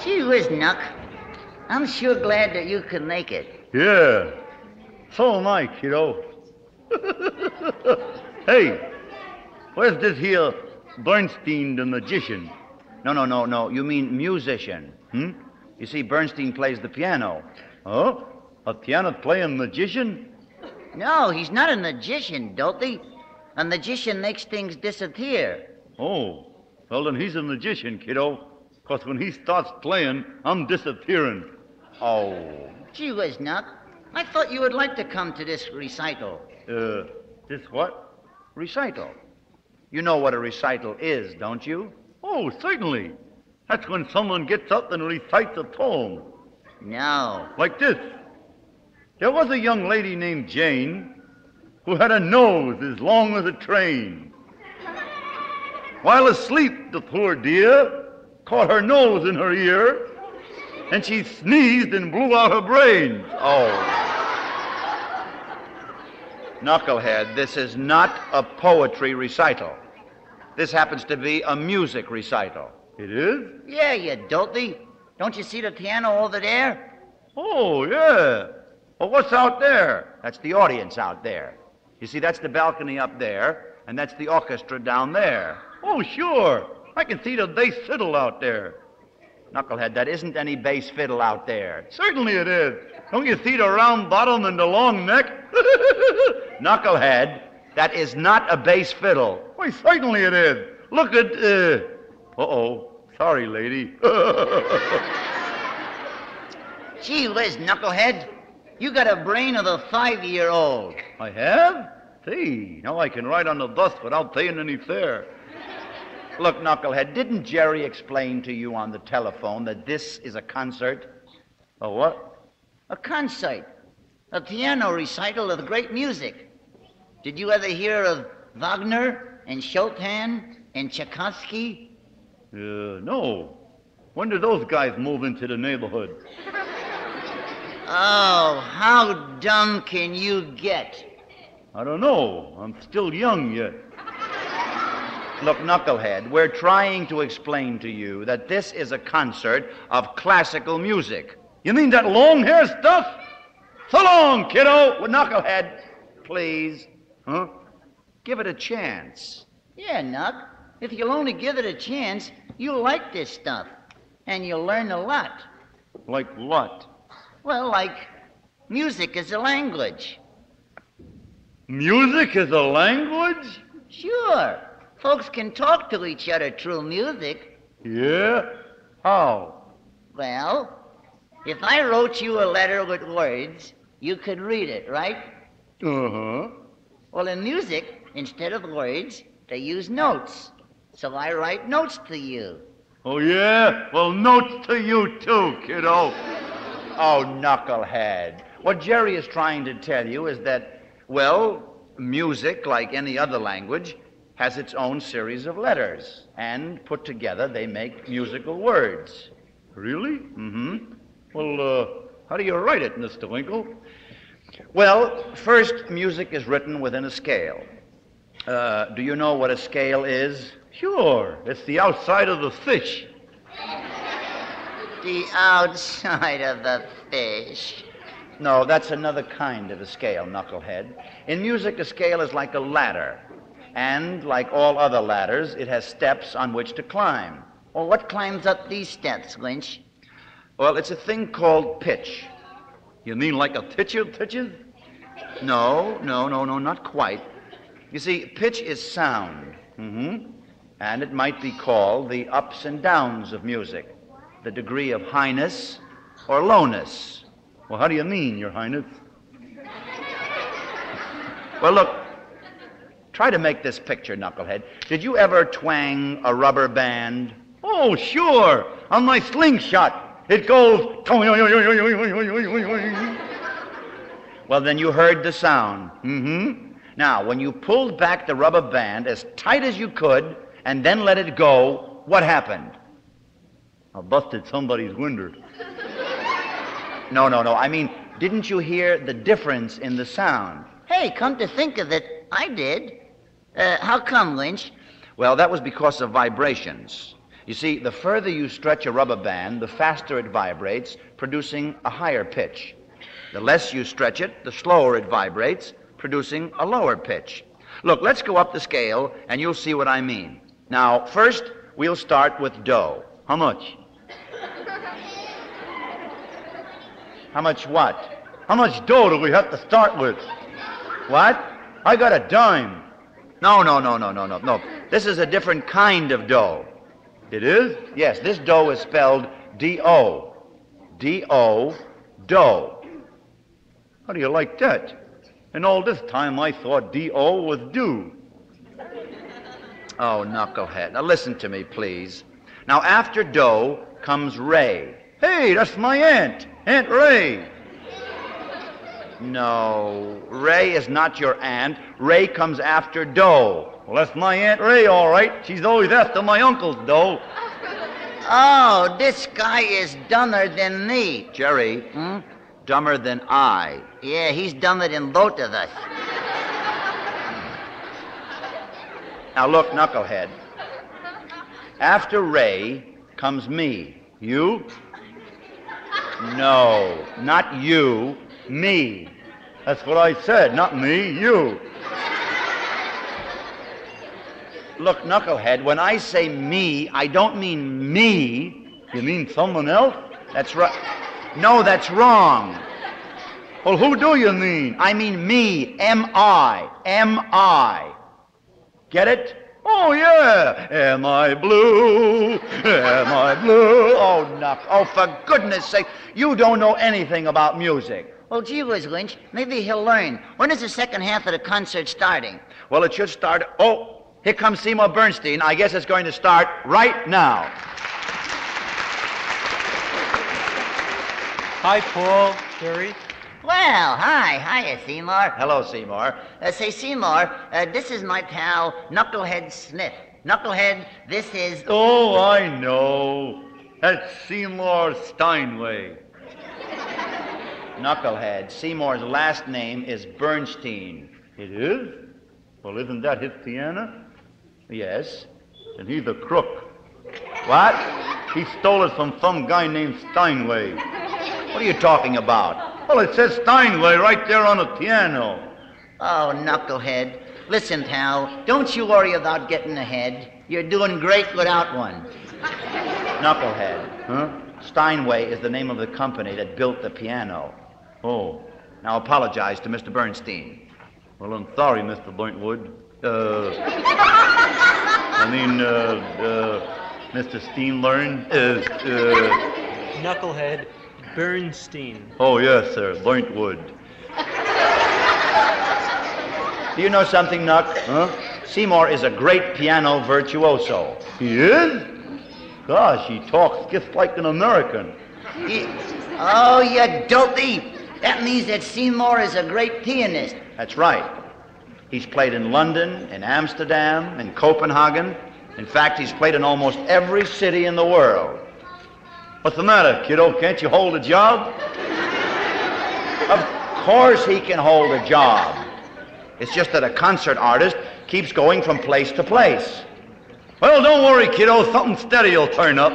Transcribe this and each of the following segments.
Gee whiz, Nuck. I'm sure glad that you could make it. Yeah. So am I, kiddo. Hey, where's this here Bernstein the magician? No. You mean musician. You see, Bernstein plays the piano. Oh? A piano playing magician? No, he's not a magician, Dorothy. A magician makes things disappear. Oh, well then he's a magician, kiddo. 'Cause when he starts playing, I'm disappearing. Oh. Gee whiz, Nuck. I thought you would like to come to this recital. This what? Recital. You know what a recital is, don't you? Oh, certainly. That's when someone gets up and recites a poem. No. Like this. There was a young lady named Jane who had a nose as long as a train. While asleep, the poor dear caught her nose in her ear, and she sneezed and blew out her brains. Oh. Knucklehead, this is not a poetry recital. This happens to be a music recital. It is? Yeah, you Dorothy. Don't you see the piano over there? Oh, yeah. Well, what's out there? That's the audience out there. You see, that's the balcony up there, and that's the orchestra down there. Oh, sure. I can see the bass fiddle out there. Knucklehead, that isn't any bass fiddle out there. Certainly it is. Don't you see the round bottom and the long neck? Knucklehead, that is not a bass fiddle. Why, certainly it is. Look at, uh-oh. Sorry, lady. Gee whiz, Knucklehead. You got a brain of a 5-year-old. I have? See, now I can ride on the bus without paying any fare. Look, Knucklehead, didn't Jerry explain to you on the telephone that this is a concert? A what? A concert. A piano recital of great music. Did you ever hear of Wagner and Chopin and Tchaikovsky? No. When did those guys move into the neighborhood? Oh, how dumb can you get? I don't know. I'm still young yet. Look, Knucklehead, we're trying to explain to you that this is a concert of classical music. You mean that long hair stuff? So long, kiddo! Well, Knucklehead, please. Huh? Give it a chance. Yeah, Nuck. If you'll only give it a chance, you'll like this stuff. And you'll learn a lot. Like what? Well, like music is a language. Music is a language? Sure. Folks can talk to each other through music. Yeah? How? Well, if I wrote you a letter with words, you could read it, right? Uh-huh. Well, in music, instead of words, they use notes. So I write notes to you. Oh, yeah? Well, notes to you, too, kiddo. Oh, Knucklehead. What Jerry is trying to tell you is that, well, music, like any other language, has its own series of letters, and put together they make musical words. Really? Mm-hmm. Well, how do you write it, Mr. Winkle? Well, first, music is written within a scale. Do you know what a scale is? Sure. It's the outside of the fish. The outside of the fish. No, that's another kind of a scale, Knucklehead. In music, a scale is like a ladder. And like all other ladders, it has steps on which to climb. Well, what climbs up these steps, Winch? Well, it's a thing called pitch. You mean like a pitcher pitches? No, not quite. You see, pitch is sound. Mm-hmm. And it might be called the ups and downs of music, the degree of highness or lowness. Well, how do you mean, Your Highness? Well, look, try to make this picture, Knucklehead. Did you ever twang a rubber band? Oh, sure. On my slingshot. It goes... Well, then you heard the sound. Mm-hmm. Now, when you pulled back the rubber band as tight as you could and then let it go, what happened? I busted somebody's window. No. I mean, didn't you hear the difference in the sound? Hey, come to think of it, I did. How come, Winch? Well, that was because of vibrations. You see, the further you stretch a rubber band, the faster it vibrates, producing a higher pitch. The less you stretch it, the slower it vibrates, producing a lower pitch. Look, let's go up the scale, and you'll see what I mean. Now, first, we'll start with do. How much? How much what? How much dough do we have to start with? What? I got a dime. No. This is a different kind of do. It is? Yes, this do is spelled D-O. D-O, do. How do you like that? And all this time I thought D-O was do. Oh, knucklehead. Now listen to me, please. Now, after do comes re. Hey, that's my aunt, Aunt Ray. No, Ray is not your aunt. Ray comes after do. Well, that's my Aunt Ray, all right. She's always after my uncle's dough. Oh, this guy is dumber than me. Jerry, dumber than I. Yeah, he's dumber than both of us. Now look, knucklehead. After Ray comes me. You? No, not you. Me. That's what I said, not me, you. Look, knucklehead, when I say me, I don't mean me. You mean someone else? That's right. No, that's wrong. Well, who do you mean? I mean me. M-I. M-I. Get it? Oh, yeah. Am I blue? Am I blue? Oh, for goodness sake, you don't know anything about music. Well, gee whiz, Lynch, maybe he'll learn. When is the second half of the concert starting? Well, it should start. Oh, here comes Seymour Bernstein. I guess it's going to start right now. Hi, Paul. Jerry. Well, hiya, Seymour. Hello, Seymour. Say, Seymour, this is my pal, Knucklehead Smith. Knucklehead, this is... Oh, I know. That's Seymour Steinway. Knucklehead, Seymour's last name is Bernstein. It is? Well, isn't that his piano? Yes. And he's a crook. What? He stole it from some guy named Steinway. What are you talking about? Well, it says Steinway right there on the piano. Oh, Knucklehead. Listen, pal, don't you worry about getting ahead. You're doing great without one. Knucklehead. Huh? Steinway is the name of the company that built the piano. Oh. Now apologize to Mr. Bernstein. Well, I'm sorry, Mr. Bointwood. Mr. Steenlearn. Knucklehead Bernstein. Oh, yes, sir. Bointwood. Do you know something, Knuck? Huh? Seymour is a great piano virtuoso. He is? Gosh, he talks just like an American. Oh, you dopey! That means that Seymour is a great pianist. That's right. He's played in London, in Amsterdam, in Copenhagen. In fact, he's played in almost every city in the world. What's the matter, kiddo? Can't you hold a job? Of course he can hold a job. It's just that a concert artist keeps going from place to place. Well, don't worry, kiddo. Something steady will turn up.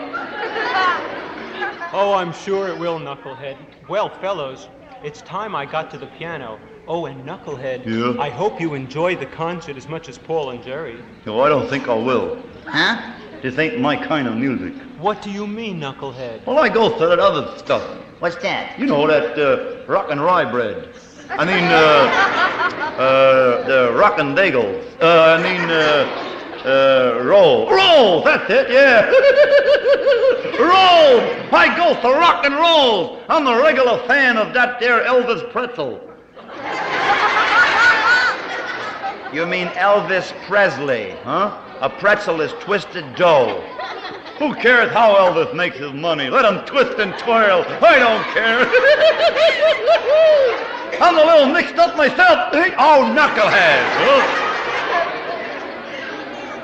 Oh, I'm sure it will, Knucklehead. Well, fellows, it's time I got to the piano. Oh, and Knucklehead, Yeah? I hope you enjoy the concert as much as Paul and Jerry. No, I don't think I will. Huh? This ain't my kind of music. What do you mean, Knucklehead? Well, I go for that other stuff. What's that? You know, that rock and rye bread. I mean, the rock and bagels. Roll. Rolls, that's it, yeah. Rolls! I go for rock and rolls. I'm a regular fan of that there Elvis pretzel. You mean Elvis Presley? Huh? A pretzel is twisted dough. Who cares how Elvis makes his money? Let him twist and twirl. I don't care. I'm a little mixed up myself. Oh, knucklehead!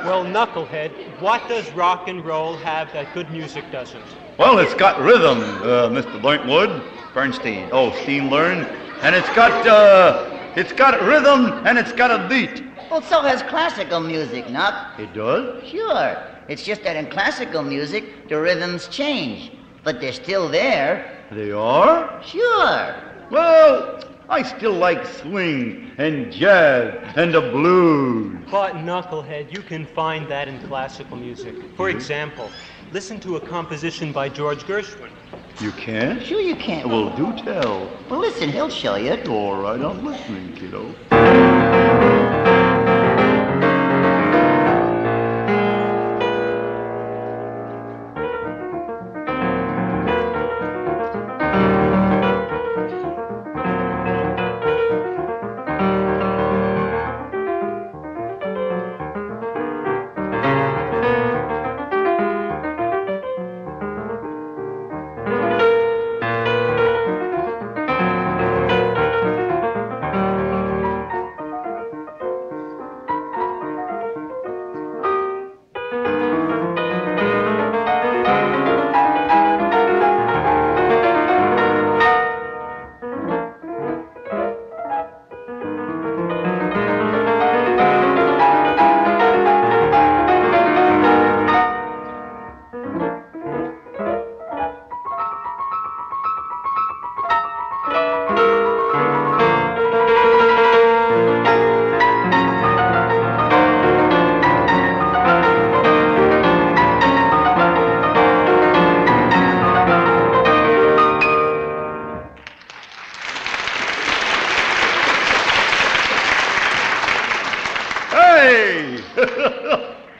Well, Knucklehead, what does rock and roll have that good music doesn't? Well, it's got rhythm, Mr. Bointwood. Bernstein. Oh, Steenlearn. And it's got rhythm and it's got a beat. Well, so has classical music, Knuck. It does? Sure. It's just that in classical music, the rhythms change. But they're still there. They are? Sure. Well, I still like swing and jazz and the blues. But, knucklehead, you can find that in classical music. For example, listen to a composition by George Gershwin. You can? Sure you can. Well, do tell. Well, listen, he'll show you. All right, I'm listening, kiddo.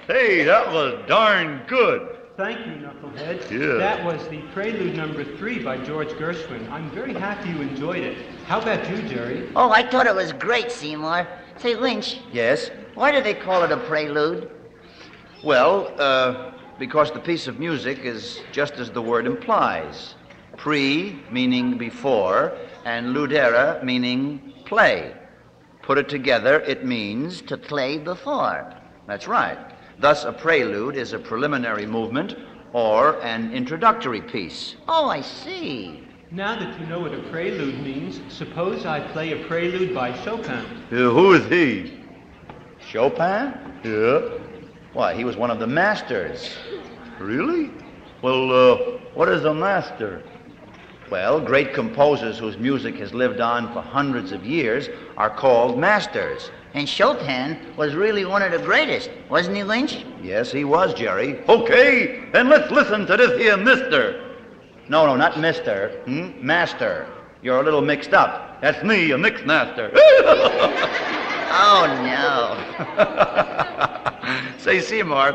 Hey, that was darn good. Thank you, Knucklehead. Yeah. That was the Prelude number 3 by George Gershwin. I'm very happy you enjoyed it. How about you, Jerry? Oh, I thought it was great, Seymour. Say, Lynch, Yes? why do they call it a prelude? Well, because the piece of music is just as the word implies. Pre, meaning before, and ludere, meaning play. Put it together, it means To play before. that's right. Thus, a prelude is a preliminary movement or an introductory piece. Oh, I see. Now that you know what a prelude means, suppose I play a prelude by Chopin. Who is he? Chopin? Yeah. Why, he was one of the masters. Really? Well, what is a master? Well, great composers whose music has lived on for hundreds of years are called masters. And Chopin was really one of the greatest, wasn't he, Lynch? Yes, he was, Jerry. Okay, then let's listen to this here mister. No, not mister. Master. You're a little mixed up. That's me, a mixed master. Oh, no. Say, Seymour,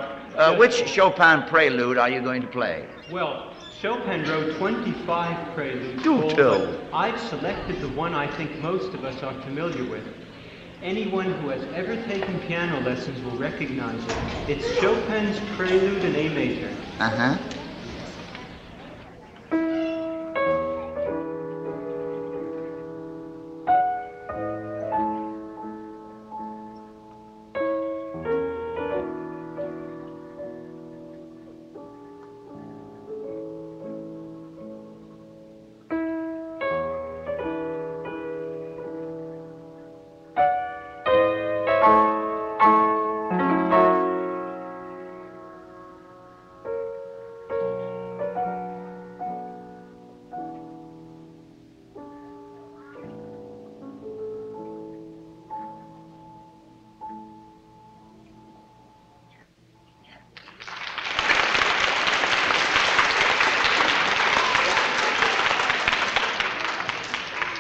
which Chopin prelude are you going to play? Well, Chopin wrote 25 preludes. Do all, tell. but I've selected the one I think most of us are familiar with. Anyone who has ever taken piano lessons will recognize it. It's Chopin's Prelude in A major. Uh-huh.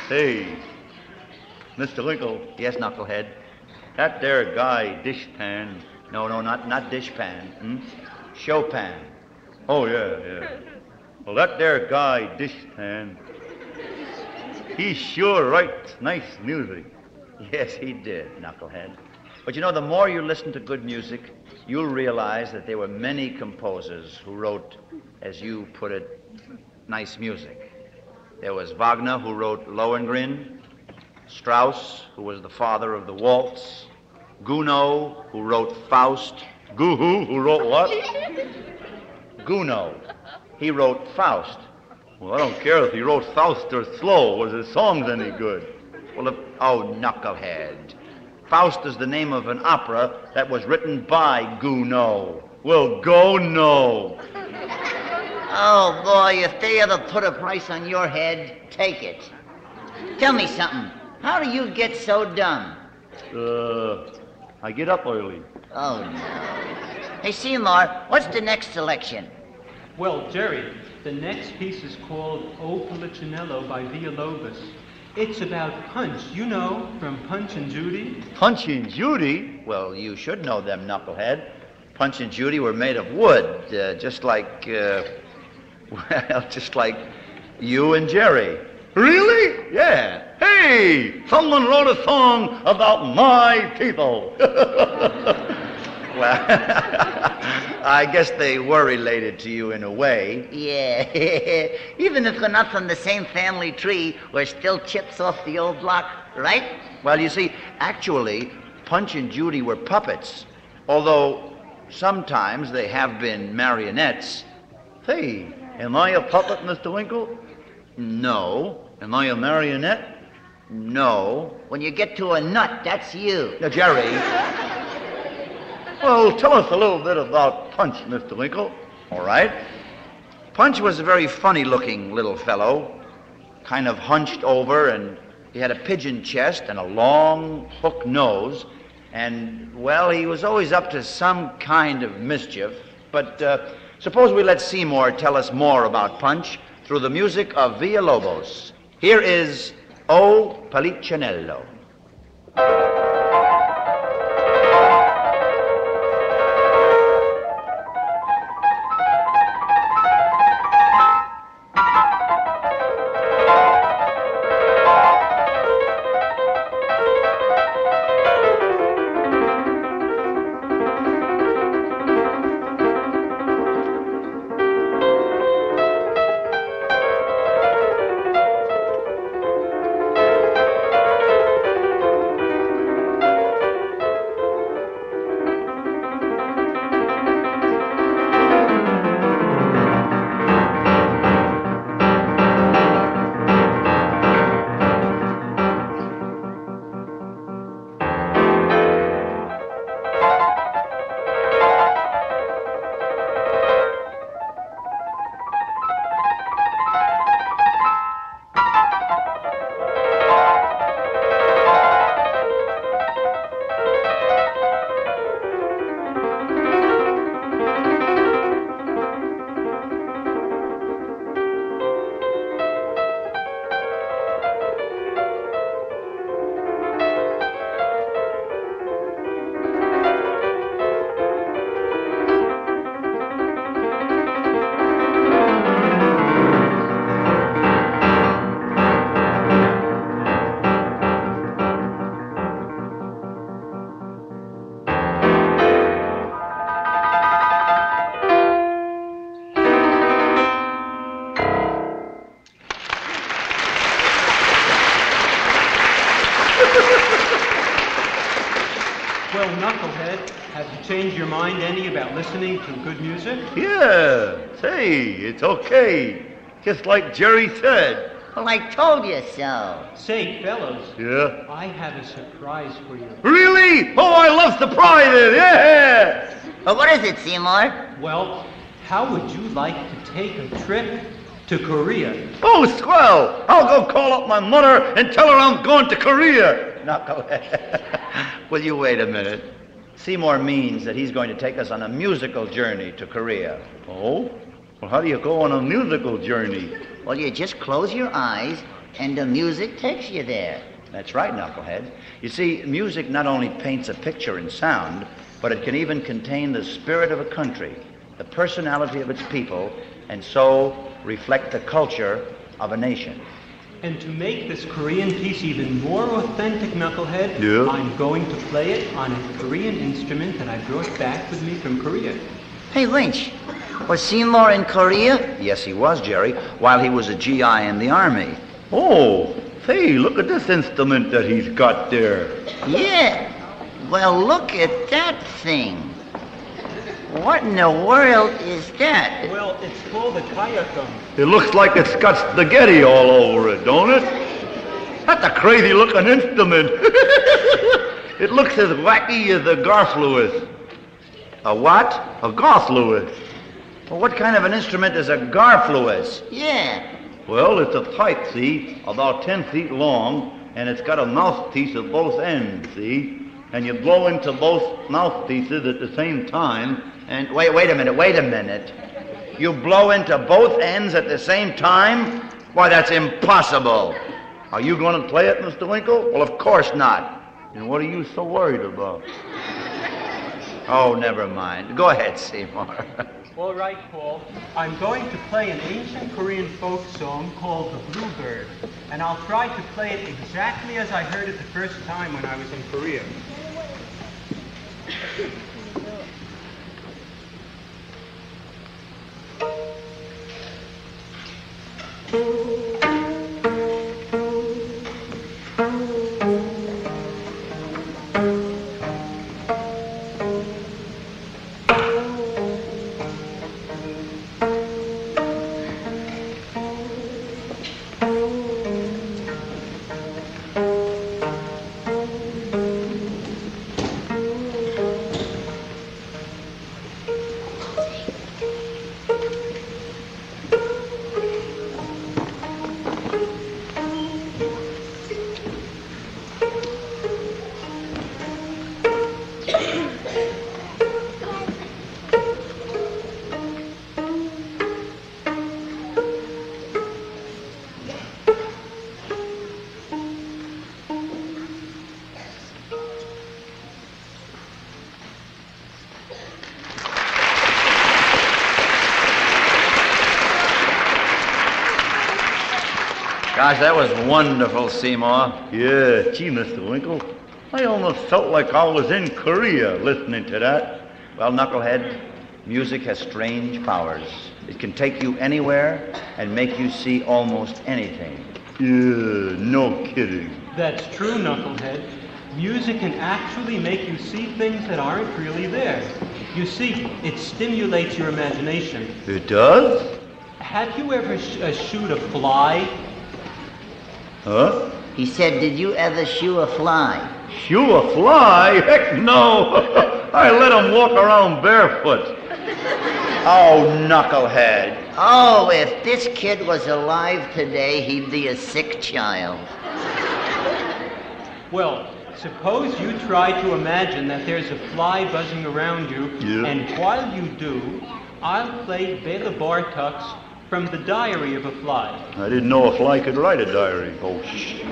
Hey, Mr. Winkle, Yes, Knucklehead. that there guy, Dishpan. No, not dishpan. Chopin. Oh, yeah. Well, that there guy, Dishpan, he sure writes nice music. Yes, he did, Knucklehead. But you know, the more you listen to good music, you'll realize that there were many composers who wrote, as you put it, nice music. There was Wagner, who wrote Lohengrin, Strauss, who was the father of the waltz, Gounod, who wrote Faust. Goo-hoo, who wrote what? Gounod. He wrote Faust. Well, I don't care if he wrote Faust or slow. Was his songs any good? Well, oh, Knucklehead. Faust is the name of an opera that was written by Gounod. Well, go no. Oh, boy, if they ever put a price on your head, take it. Tell me something. How do you get so dumb? I get up early. Oh, no. Hey, Seymour, what's the next selection? Well, Jerry, the next piece is called O Policinello by Villalobos. It's about Punch, you know, from Punch and Judy. Punch and Judy? Well, you should know them, knucklehead. Punch and Judy were made of wood, just like you and Jerry. Really? Yeah. Hey, someone wrote a song about my people. Well, I guess they were related to you in a way. Yeah, even if we're not from the same family tree, we're still chips off the old block, right? Well, you see, actually, Punch and Judy were puppets, although sometimes they have been marionettes. Hey, am I a puppet, Mr. Winkle? No. Am I a marionette? No. When you get to a nut, that's you. Now, Jerry. Well, tell us a little bit about Punch, Mr. Winkle. All right. Punch was a very funny-looking little fellow, kind of hunched over, and he had a pigeon chest and a long hook nose, and, well, he was always up to some kind of mischief. But suppose we let Seymour tell us more about Punch through the music of Villalobos. Here is O Policinello. Well, knucklehead, have you changed your mind any about listening to good music? Yeah. Say, it's okay. Just like Jerry said. Well, I told you so. Say, fellows, Yeah. I have a surprise for you. Really? Oh, I love surprises. Yeah. Well, what is it, Seymour? Well, how would you like to take a trip to Korea? Oh, swell. I'll go call up my mother and tell her I'm going to Korea. Knucklehead. Will you wait a minute? Seymour means that he's going to take us on a musical journey to Korea. Oh? Well, how do you go on a musical journey? Well, you just close your eyes and the music takes you there. That's right, Knucklehead. You see, music not only paints a picture in sound, but it can even contain the spirit of a country, the personality of its people, and so reflect the culture of a nation. And to make this Korean piece even more authentic, Knucklehead, Yeah? I'm going to play it on a Korean instrument that I brought back with me from Korea. Hey, Winch, was Seymour in Korea? Yes, he was, Jerry, while he was a GI in the Army. Oh, hey, look at this instrument that he's got there. Yeah. Well, look at that thing. What in the world is that? Well, it's called a kayakum. It looks like it's got spaghetti all over it, don't it? That's a crazy-looking instrument. It looks as wacky as a Garflewis. A what? A garfluous. Well, what kind of an instrument is a garfluous? Yeah. Well, it's a pipe, see, about 10 feet long, and it's got a mouthpiece at both ends, see? And you blow into both mouthpieces at the same time. And wait a minute. You blow into both ends at the same time? Why, that's impossible. Are you going to play it, Mr. Winkle? Well, of course not. And what are you so worried about? Oh, never mind. Go ahead, Seymour. All right, Paul. I'm going to play an ancient Korean folk song called The Bluebird, and I'll try to play it exactly as I heard it the first time when I was in Korea. Gosh, that was wonderful, Seymour. Yeah, gee, Mr. Winkle, I almost felt like I was in Korea listening to that. Well, Knucklehead, music has strange powers. It can take you anywhere and make you see almost anything. Yeah, no kidding. That's true, Knucklehead. Music can actually make you see things that aren't really there. You see, it stimulates your imagination. It does? Have you ever shoot a fly? Huh? He said, did you ever shoe a fly? Shoe a fly? Heck no! I let him walk around barefoot. Oh, Knucklehead. Oh, if this kid was alive today, he'd be a sick child. Well, suppose you try to imagine that there's a fly buzzing around you, Yeah. and while you do, I'll play Bela Bartok's from the Diary of a Fly. I didn't know a fly could write a diary. Oh, shh.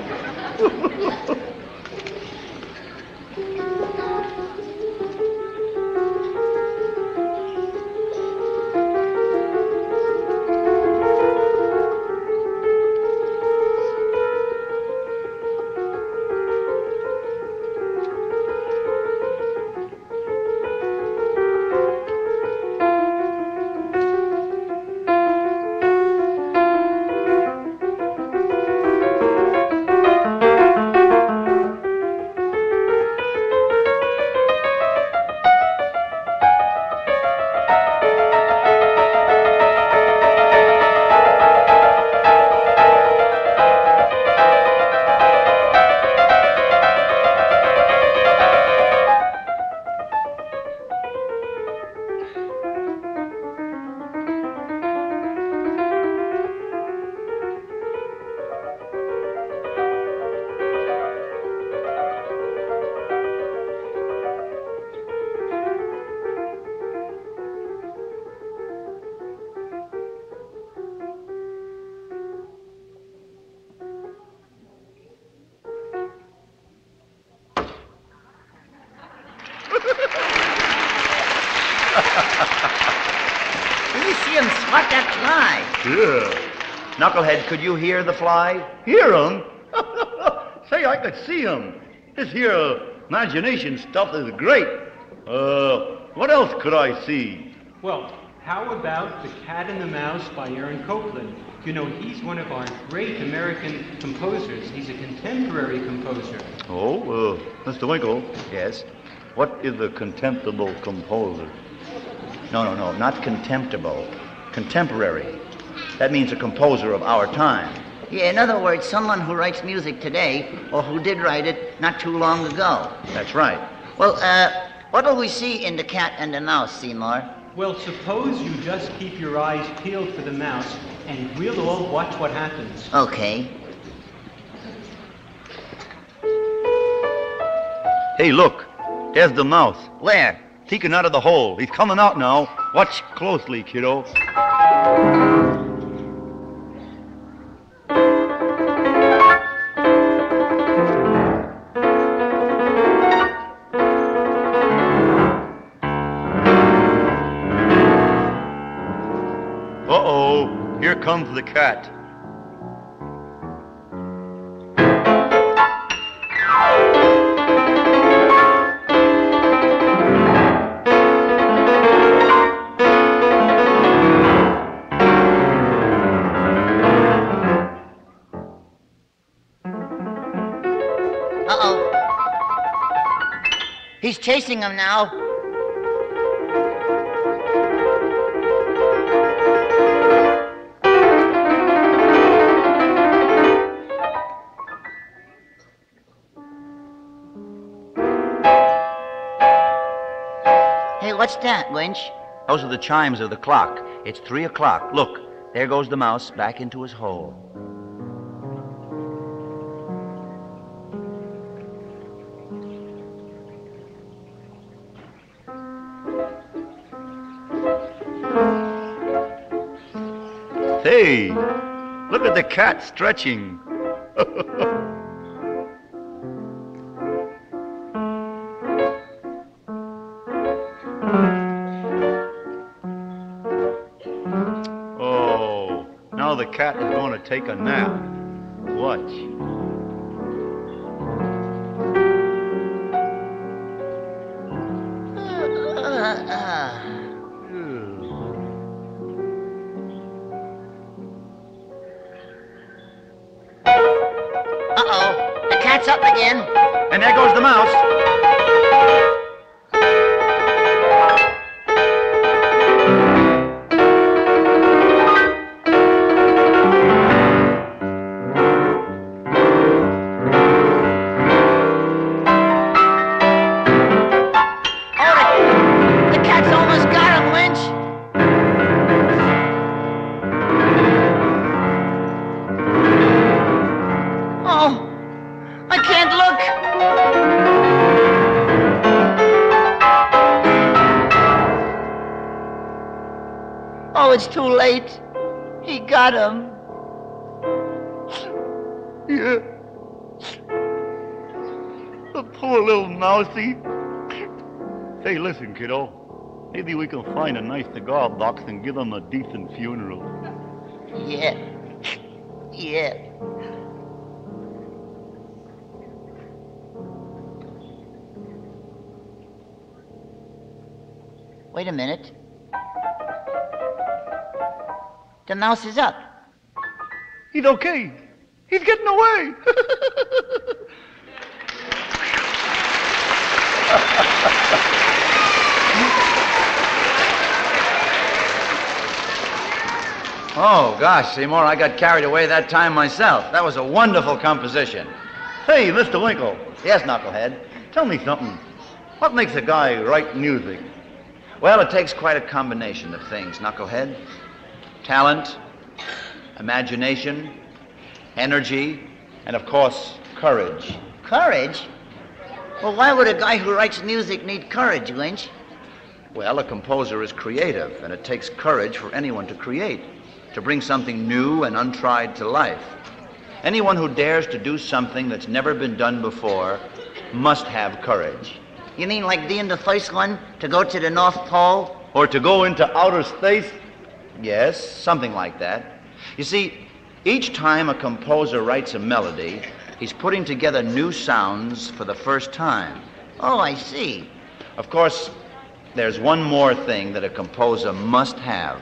You see him swat that fly. Yeah. Knucklehead, could you hear the fly? Hear him? Say, I could see him. This here imagination stuff is great. What else could I see? Well, how about The Cat and the Mouse by Aaron Copland? You know, he's one of our great American composers. He's a contemporary composer. Oh, Mr. Winkle, Yes. what is a contemptible composer? No, not contemptible. Contemporary. That means a composer of our time. Yeah, in other words, someone who writes music today, or who did write it not too long ago. That's right. Well, What will we see in The Cat and the Mouse, Seymour? Well, suppose you just keep your eyes peeled for the mouse, and we'll all watch what happens. Okay. Hey, look. There's the mouse. Where? Peeking out of the hole. He's coming out now. Watch closely, kiddo. Uh-oh. Here comes the cat. Uh-oh. He's chasing him now. Hey, what's that, Winch? Those are the chimes of the clock. It's 3 o'clock. Look, there goes the mouse back into his hole. Hey, look at the cat stretching. Oh, now the cat is going to take a nap. Watch. Uh-oh, the cat's up again. And there goes the mouse. The cat's almost got him, Winch. Oh, I can't look. Oh, it's too late. He got him. Yeah. The poor little mousey. Say, listen, kiddo. Maybe we can find a nice cigar box and give him a decent funeral. Yeah. Yeah. Wait a minute. The mouse is up. He's okay. He's getting away. Oh, gosh, Seymour, I got carried away that time myself. That was a wonderful composition. Hey, Mr. Winkle, Yes, Knucklehead. tell me something. What makes a guy write music? Well, it takes quite a combination of things, Knucklehead. Talent, imagination, energy, and of course, courage. Courage? Well, why would a guy who writes music need courage, Winch? Well, a composer is creative, and it takes courage for anyone to create, to bring something new and untried to life. Anyone who dares to do something that's never been done before must have courage. You mean like being the first one to go to the North Pole? Or to go into outer space? Yes, something like that. You see, each time a composer writes a melody, he's putting together new sounds for the first time. Oh, I see. Of course, there's one more thing that a composer must have.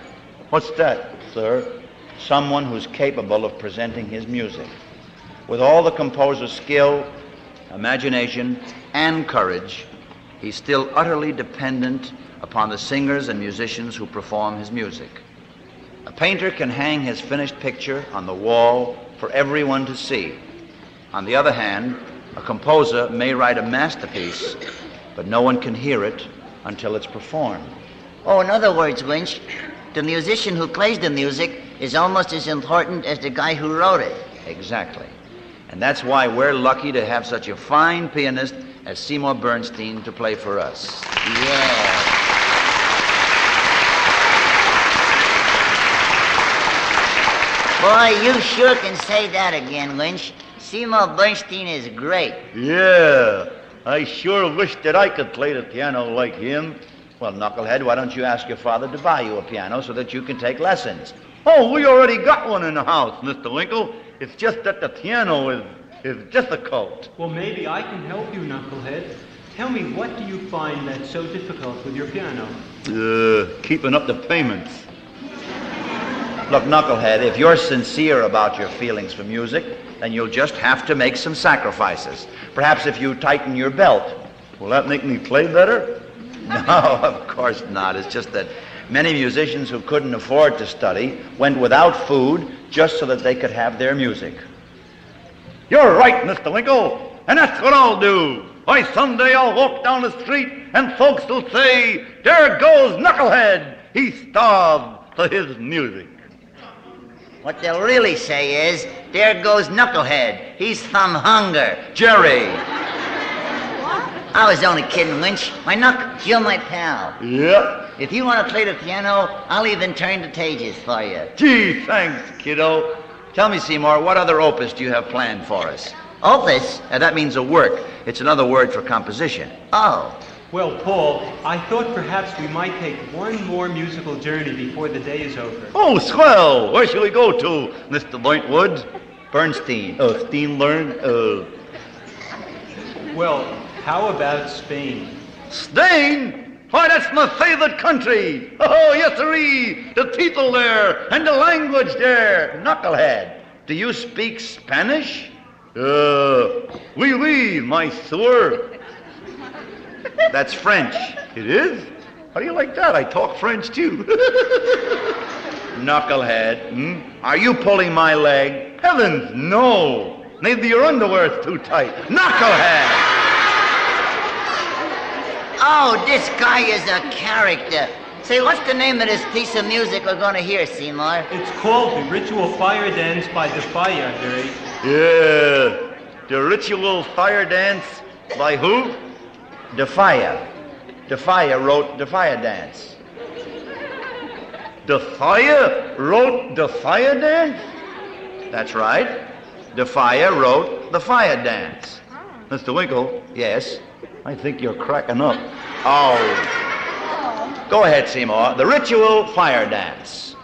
What's that, sir? Someone who's capable of presenting his music. With all the composer's skill, imagination, and courage, he's still utterly dependent upon the singers and musicians who perform his music. A painter can hang his finished picture on the wall for everyone to see. On the other hand, a composer may write a masterpiece but no one can hear it until it's performed. Oh, in other words, Winch, the musician who plays the music is almost as important as the guy who wrote it. Exactly. And that's why we're lucky to have such a fine pianist as Seymour Bernstein to play for us. Yeah. Boy, you sure can say that again, Winch. Seymour Bernstein is great. Yeah, I sure wish that I could play the piano like him. Well, Knucklehead, why don't you ask your father to buy you a piano so that you can take lessons? Oh, we already got one in the house, Mr. Winkle. It's just that the piano is difficult. Well, maybe I can help you, Knucklehead. Tell me, what do you find that's so difficult with your piano? Keeping up the payments. Look, Knucklehead, if you're sincere about your feelings for music, then you'll just have to make some sacrifices. Perhaps if you tighten your belt. Will that make me play better? No, of course not. It's just that many musicians who couldn't afford to study went without food just so that they could have their music. You're right, Mr. Winkle, and that's what I'll do. Why, someday I'll walk down the street and folks will say, there goes Knucklehead. He starved for his music. What they'll really say is, there goes Knucklehead. He's from hunger. Jerry! I was only kidding, Winch. My Knuck, you're my pal. Yep. If you want to play the piano, I'll even turn the pages for you. Gee, thanks, kiddo. Tell me, Seymour, what other opus do you have planned for us? Opus? That means a work. It's another word for composition. Oh. Well, Paul, I thought perhaps we might take one more musical journey before the day is over. Oh, swell. Where shall we go to, Mr. Lightwood? Bernstein. Steenlearn? Well, how about Spain? Spain? Why, that's my favorite country. Oh, yes, sirree. The people there and the language there. Knucklehead, do you speak Spanish? Oui, oui, my sir. That's French. It is? How do you like that? I talk French, too. Knucklehead, are you pulling my leg? Heavens, no. Maybe your underwear's too tight. Knucklehead! Oh, this guy is a character. Say, what's the name of this piece of music we're going to hear, Seymour? It's called The Ritual Fire Dance by the Fire, Jerry. Yeah. The Ritual Fire Dance by who? Defia. Defia wrote the Fire Dance. The Fire wrote the Fire Dance? That's right. Defia wrote the Fire Dance. Mr. Winkle? Yes? I think you're cracking up. Oh. Go ahead, Seymour. The Ritual Fire Dance.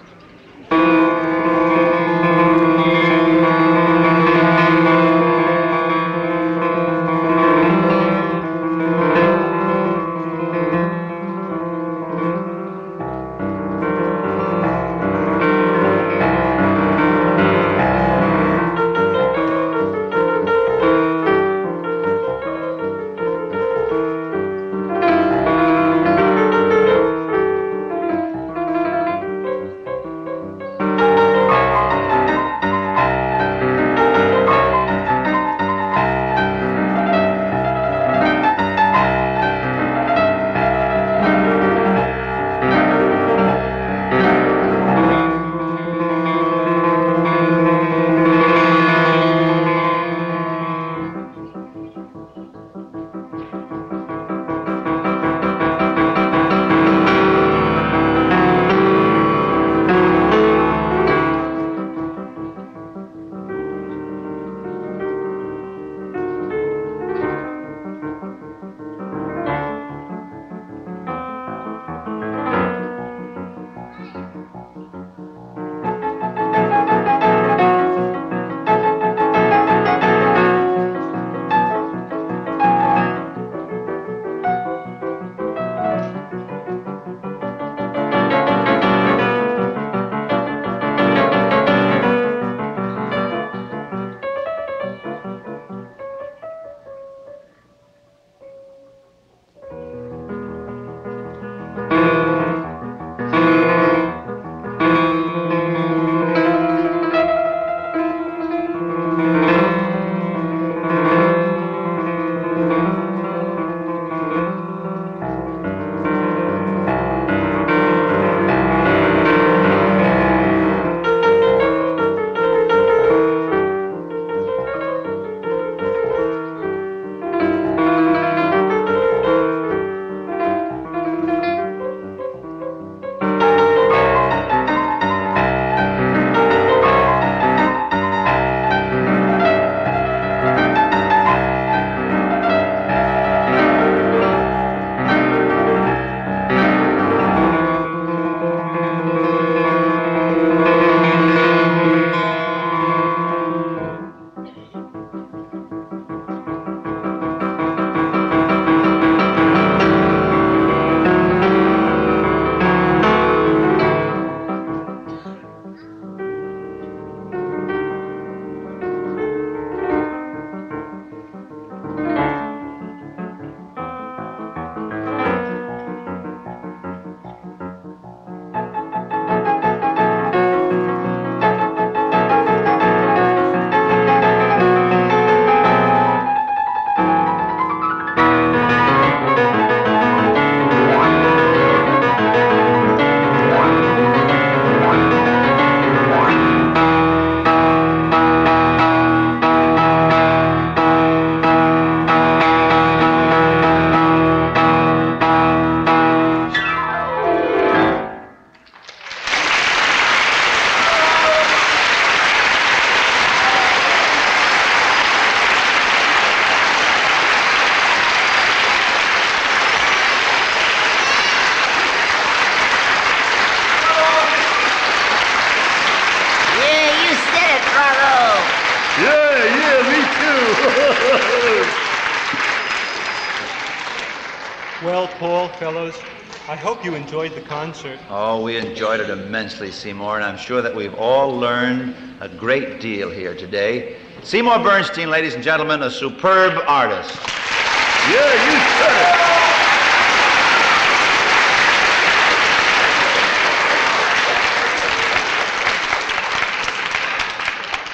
Well, Paul, fellows, I hope you enjoyed the concert. Oh, we enjoyed it immensely, Seymour, and I'm sure that we've all learned a great deal here today. Seymour Bernstein, ladies and gentlemen, a superb artist. Yeah, you said it.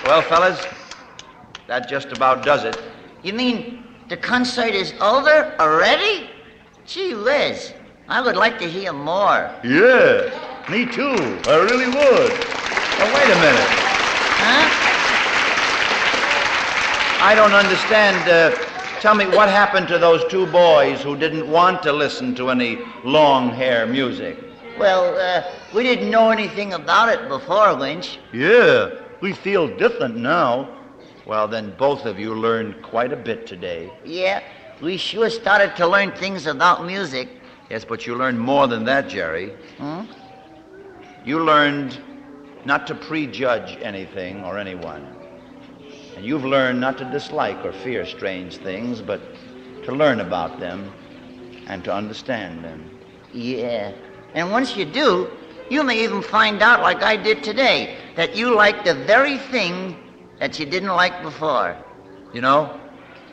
Well, fellas, that just about does it. You mean the concert is over already? Gee whiz, I would like to hear more. Yeah, me too. I really would. Now, wait a minute. Huh? I don't understand. Tell me, what happened to those two boys who didn't want to listen to any long hair music? Well, we didn't know anything about it before, Winch. Yeah, we feel different now. Well, then both of you learned quite a bit today. Yeah, we sure started to learn things about music. Yes, but you learned more than that, Jerry. Hmm? You learned not to prejudge anything or anyone. And you've learned not to dislike or fear strange things, but to learn about them and to understand them. Yeah, and once you do, you may even find out, like I did today, that you like the very thing that you didn't like before. You know,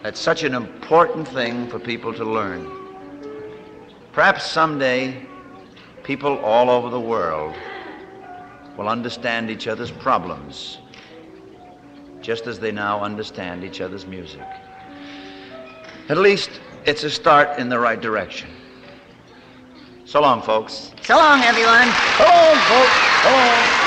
that's such an important thing for people to learn. Perhaps someday, people all over the world will understand each other's problems, just as they now understand each other's music. At least, it's a start in the right direction. So long, folks. So long, everyone. Come on, folks. Come on.